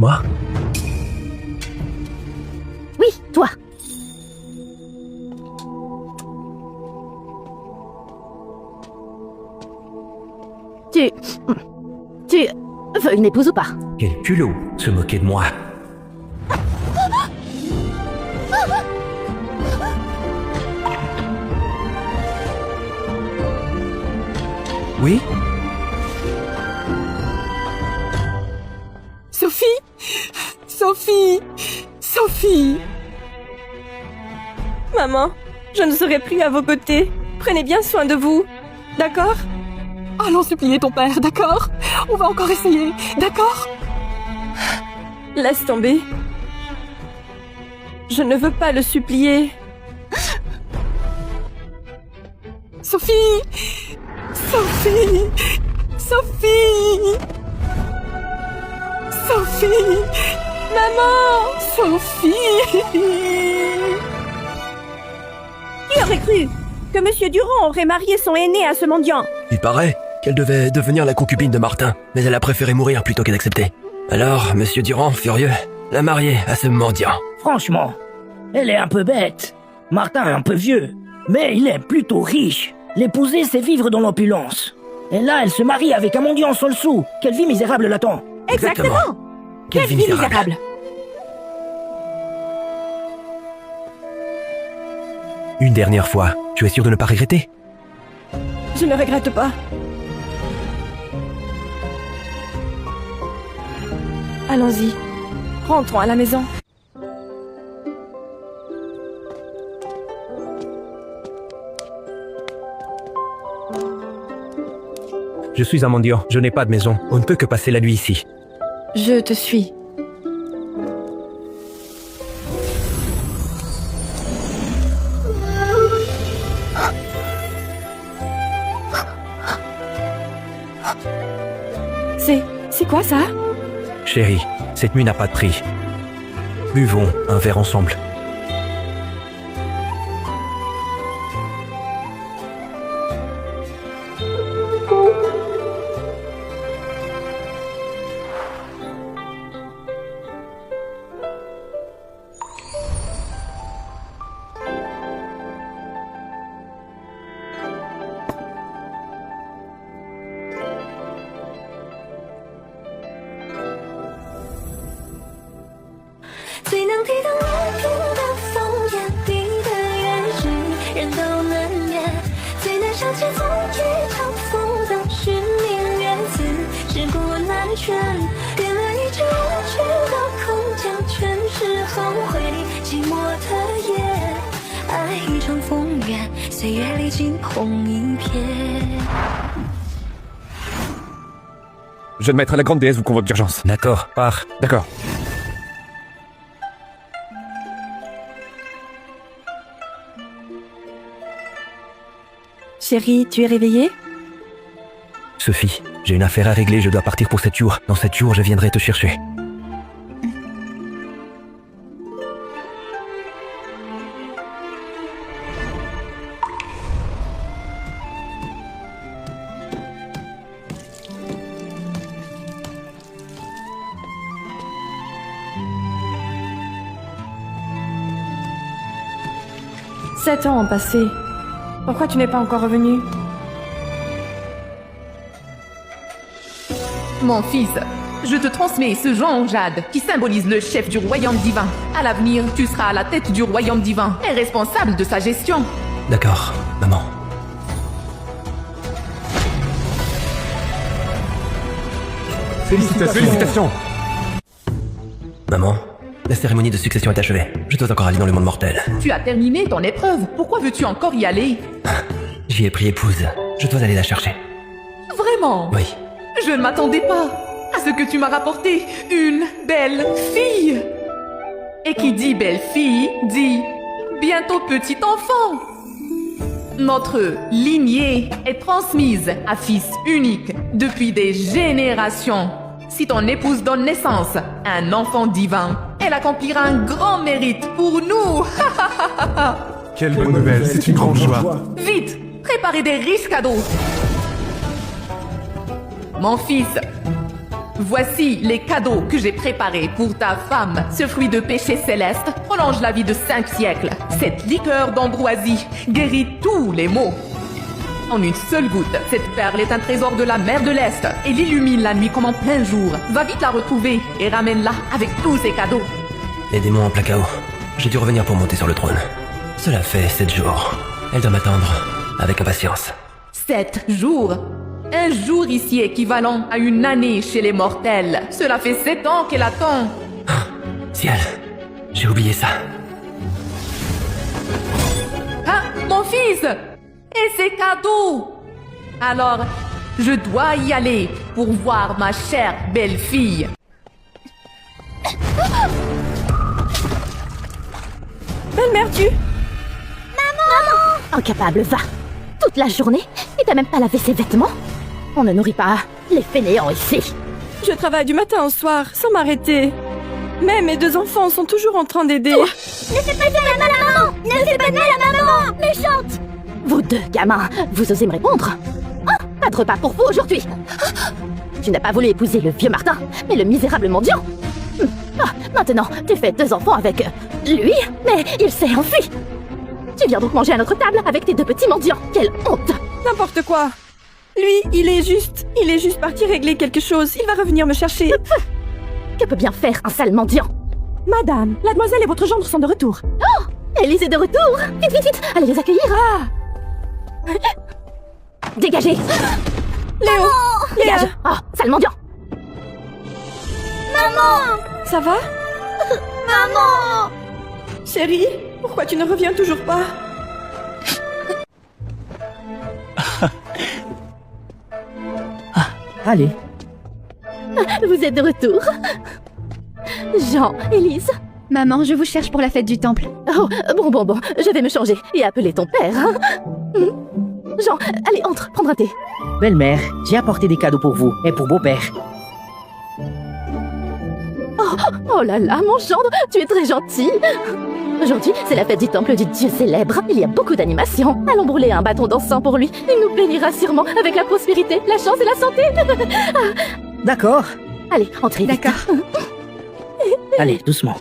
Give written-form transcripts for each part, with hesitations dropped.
Moi? Oui, toi. Tu veux une épouse ou pas? Quel culot, se moquer de moi. Oui? Sophie! Sophie! Sophie! Maman, je ne serai plus à vos côtés. Prenez bien soin de vous. D'accord? Allons supplier ton père, d'accord? On va encore essayer, d'accord? Laisse tomber. Je ne veux pas le supplier. Sophie! Sophie! Sophie! Sophie! Maman! Sophie! Qui aurait cru que Monsieur Durand aurait marié son aîné à ce mendiant? Il paraît qu'elle devait devenir la concubine de Martin, mais elle a préféré mourir plutôt que d'accepter. Alors, Monsieur Durand, furieux, l'a mariée à ce mendiant. Franchement, elle est un peu bête. Martin est un peu vieux, mais il est plutôt riche. L'épouser, c'est vivre dans l'opulence. Et là, elle se marie avec un mendiant sans le sou. Quelle vie misérable l'attend. Exactement. Quelle vie misérable. Une dernière fois, tu es sûr de ne pas regretter? Je ne regrette pas. Allons-y. Rentrons à la maison. Je suis un mendiant, je n'ai pas de maison. On ne peut que passer la nuit ici. Je te suis. C'est quoi ça? Chérie, cette nuit n'a pas de prix. Buvons un verre ensemble. Jeune maître, la grande déesse vous convoque d'urgence. D'accord, pars. D'accord. Chérie, tu es réveillée? Sophie, j'ai une affaire à régler, je dois partir pour 7 jours. Dans 7 jours, je viendrai te chercher. Sept ans ont passé. Pourquoi tu n'es pas encore revenu? Mon fils, je te transmets ce jonc en jade qui symbolise le chef du royaume divin. À l'avenir, tu seras à la tête du royaume divin et responsable de sa gestion. D'accord, maman. Félicitations. Maman, la cérémonie de succession est achevée. Je dois encore aller dans le monde mortel. Tu as terminé ton épreuve. Pourquoi veux-tu encore y aller? J'y ai pris épouse. Je dois aller la chercher. Vraiment? Oui. Je ne m'attendais pas à ce que tu m'as rapporté une belle fille. Et qui dit belle fille, dit bientôt petit enfant. Notre lignée est transmise à fils unique depuis des générations. Si ton épouse donne naissance à un enfant divin, elle accomplira un grand mérite pour nous. Quelle bonne nouvelle, c'est une grande joie. Vite, préparez des riches cadeaux. Mon fils, Voici les cadeaux que j'ai préparés pour ta femme. Ce fruit de péché céleste prolonge la vie de 5 siècles. Cette liqueur d'ambroisie guérit tous les maux. En une seule goutte, cette perle est un trésor de la mer de l'Est. Elle illumine la nuit comme en plein jour. Va vite la retrouver et ramène-la avec tous ses cadeaux. Les démons en plein chaos. J'ai dû revenir pour monter sur le trône. Cela fait 7 jours. Elle doit m'attendre avec impatience. 7 jours. Un jour ici équivalent à une année chez les mortels. Cela fait 7 ans qu'elle attend. Ciel, j'ai oublié ça. Ah, mon fils! Et ses cadeaux! Alors, je dois y aller pour voir ma chère belle-fille. Belle-mère, tu... Incapable, va. Toute la journée, et t'as même pas lavé ses vêtements? On ne nourrit pas les fainéants ici. Je travaille du matin au soir, sans m'arrêter. Mais mes 2 enfants sont toujours en train d'aider. Ne fais pas de mal à maman! Ne fais pas de mal à maman! Méchante! Vous 2, gamins, vous osez me répondre? Ah, pas de repas pour vous aujourd'hui. Tu n'as pas voulu épouser le vieux Martin, mais le misérable mendiant. Ah, maintenant, tu fais 2 enfants avec lui, mais il s'est enfui. Tu viens donc manger à notre table avec tes 2 petits mendiants. Quelle honte! N'importe quoi. Lui, il est juste parti régler quelque chose. Il va revenir me chercher. Que peut bien faire un sale mendiant? Madame, la demoiselle et votre gendre sont de retour. Oh! Élise est de retour! Vite, vite, vite! Allez les accueillir! Dégagez! Léo! Dégage! Oh, sale mendiant! Ça va? Maman! Chérie, pourquoi tu ne reviens toujours pas? Allez, Vous êtes de retour? Jean, Élise? Maman, je vous cherche pour la fête du temple. Oh, bon, je vais me changer et appeler ton père. Hein? Jean, allez, entre, prendre un thé. belle-mère, j'ai apporté des cadeaux pour vous et pour beau-père. Oh là là, mon gendre, tu es très gentil. Aujourd'hui, c'est la fête du temple du dieu célèbre. Il y a beaucoup d'animations. Allons brûler un bâton d'encens pour lui. Il nous bénira sûrement avec la prospérité, la chance et la santé. D'accord. Allez, entrez vite. D'accord. Allez, doucement.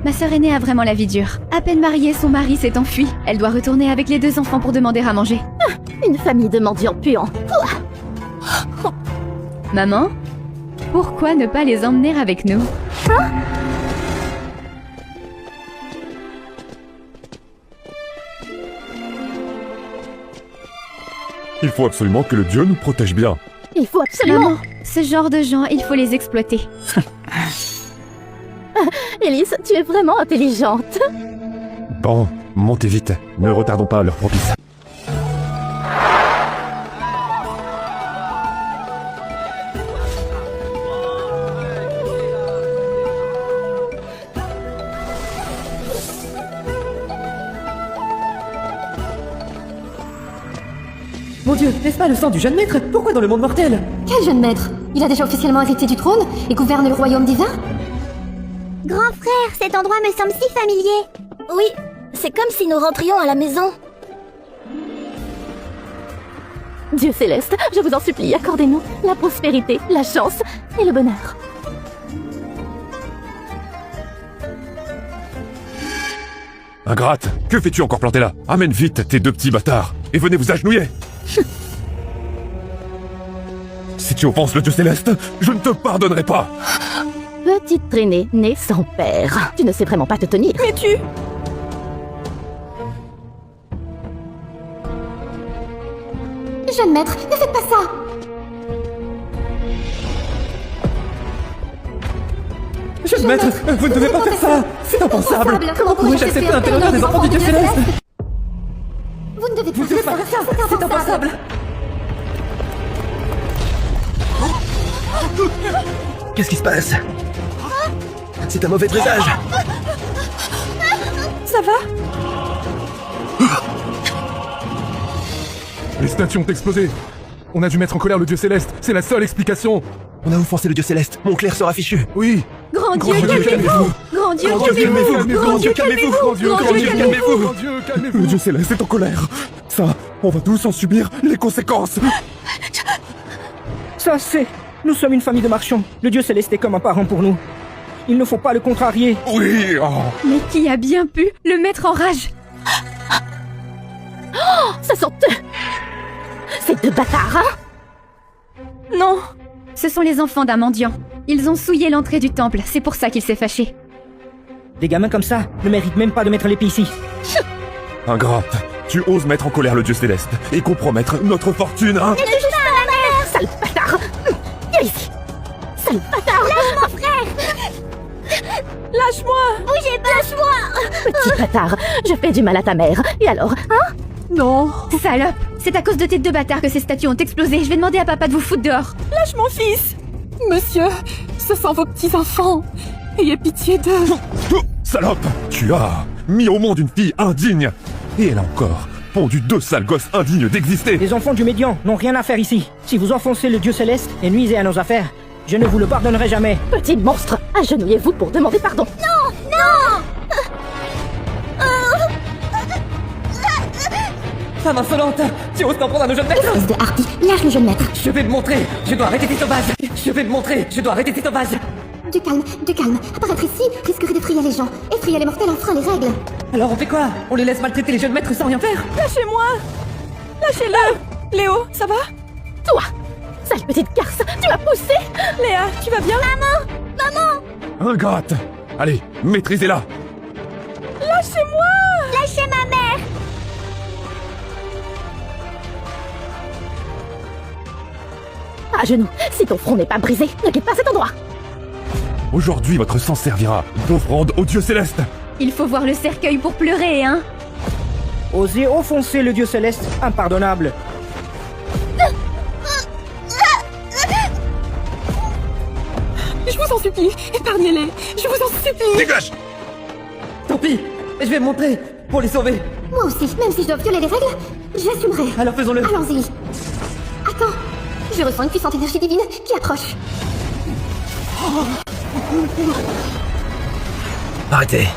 Ma sœur aînée a vraiment la vie dure. À peine mariée, son mari s'est enfui. Elle doit retourner avec les 2 enfants pour demander à manger. Une famille de mendiants puants. Maman, pourquoi ne pas les emmener avec nous? Il faut absolument que le dieu nous protège bien. Il faut absolument... Maman, ce genre de gens, il faut les exploiter. Élise, tu es vraiment intelligente. Bon, montez vite. Ne retardons pas leur propice. Mon Dieu, n'est-ce pas le sang du jeune maître? Pourquoi dans le monde mortel? Quel jeune maître? Il a déjà officiellement hérité du trône et gouverne le royaume divin? Grand frère, cet endroit me semble si familier. Oui, c'est comme si nous rentrions à la maison. Dieu céleste, je vous en supplie, accordez-nous la prospérité, la chance et le bonheur. Ingrate, que fais-tu encore planté là? Amène vite tes 2 petits bâtards et venez vous agenouiller. Si tu offenses le dieu céleste, je ne te pardonnerai pas. Petite traînée née sans père. Tu ne sais vraiment pas te tenir. Mais tu... Jeune maître, ne faites pas ça! Jeune maître, vous ne devez pas faire ça! C'est impensable! Comment pourrais-je accepter l'intérieur des enfants du dieu céleste? Vous ne devez pas faire ça! C'est impensable! Qu'est-ce qui se passe? C'est un mauvais présage. Ça va? Les statues ont explosé. On a dû mettre en colère le dieu céleste. C'est la seule explication. On a offensé le dieu céleste. Mon clerc sera fichu. Oui. Grand Dieu, Dieu, calmez-vous! Grand Dieu, calmez-vous! Grand Dieu, calmez-vous! Grand Dieu, Grand Dieu, calmez-vous! Grand Dieu, calmez-vous. Le dieu céleste est en colère. Ça On va tous en subir les conséquences. Ça c'est... Nous sommes une famille de marchands. Le dieu céleste est comme un parent pour nous. Il ne faut pas le contrarier. Oui, oh. Mais qui a bien pu le mettre en rage? Oh, ce sont eux! Ces deux bâtards, hein? Non. Ce sont les enfants d'un mendiant. Ils ont souillé l'entrée du temple, c'est pour ça qu'il s'est fâché. Des gamins comme ça ne méritent même pas de mettre l'épée ici. Ingrate, tu oses mettre en colère le dieu céleste et compromettre notre fortune, hein? Ne touche pas à ma mère! Sale bâtard! Viens ici! Sale bâtard! Lâche mon frère! Lâche-moi! Bougez pas! Lâche-moi! Petit bâtard, je fais du mal à ta mère. Et alors, hein? Non. Salope! C'est à cause de tes deux bâtards que ces statues ont explosé. Je vais demander à papa de vous foutre dehors. Lâche mon fils! Monsieur, ce sont vos petits-enfants. Ayez pitié d'eux. Salope, tu as mis au monde une fille indigne. Et elle a encore pondu 2 sales gosses indignes d'exister. Les enfants du médian n'ont rien à faire ici. Si vous enfoncez le dieu céleste et nuisez à nos affaires, je ne vous le pardonnerai jamais. Petit monstre, agenouillez-vous pour demander pardon. Non! Non! Femme insolente! Tu oses t'en prendre à nos jeunes maîtres? Espèce de harpie, lâche le jeune maître. Je vais me montrer! Je dois arrêter tes sauvages! Je vais me montrer! Je dois arrêter tes sauvages! Du calme, du calme. Apparaître ici risquerait d'effrayer les gens. Effrayer les mortels enfreint les règles. Alors on fait quoi? On les laisse maltraiter les jeunes maîtres sans rien faire? Lâchez-moi! Lâchez-le! Léo, ça va? Toi, sale petite garce, tu m'as poussé. Léa, tu vas bien? Ingrate! Allez, maîtrisez-la! Lâchez-moi! Lâchez ma mère! À genoux, si ton front n'est pas brisé, ne quitte pas cet endroit. Aujourd'hui, votre sang servira d'offrande au dieu céleste. Il faut voir le cercueil pour pleurer, hein? Osez offenser le dieu céleste, impardonnable. Je vous en supplie, épargnez-les. Je vous en supplie. Dégage! Tant pis! Je vais me montrer pour les sauver! Moi aussi, même si je dois violer les règles, j'assumerai. Alors faisons-le! Allons-y. Attends, je ressens une puissante énergie divine qui approche. Arrêtez.